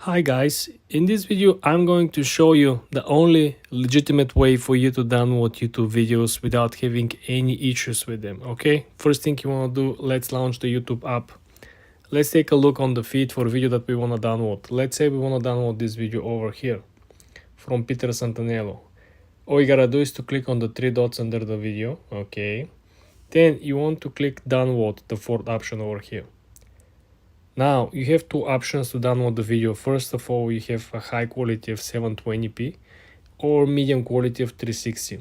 Hi guys, in this video I'm going to show you the only legitimate way for you to download YouTube videos without having any issues with them, okay? First thing you want to do, let's launch the YouTube app. Let's take a look on the feed for video that we want to download. Let's say we want to download this video over here from Peter Santanello. All you gotta do is to click on the three dots under the video, okay? Then you want to click download, the fourth option over here. Now you have two options to download the video. First of all, you have a high quality of 720p or medium quality of 360.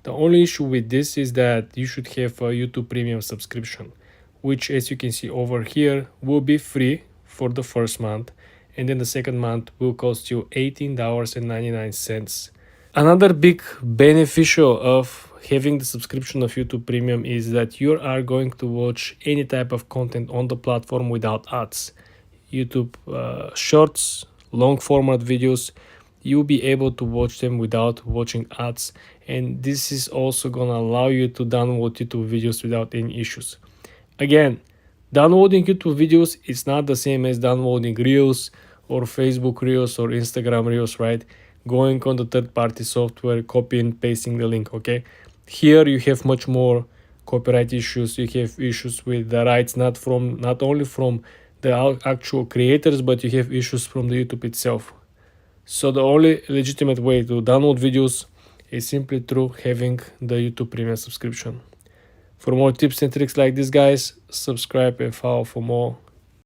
The only issue with this is that you should have a YouTube Premium subscription, which, as you can see over here, will be free for the first month, and then the second month will cost you $18.99. Another big beneficial of having the subscription of YouTube Premium is that you are going to watch any type of content on the platform without ads. YouTube shorts, long format videos, you'll be able to watch them without watching ads, and this is also gonna allow you to download YouTube videos without any issues. Again, downloading YouTube videos is not the same as downloading Reels or Facebook Reels or Instagram Reels, right? Going on the third-party software, copy and pasting the link, okay? Here you have much more copyright issues. You have issues with the rights not only from the actual creators, but you have issues from the YouTube itself. So the only legitimate way to download videos is simply through having the YouTube Premium subscription. For more tips and tricks like this, guys, subscribe and follow for more.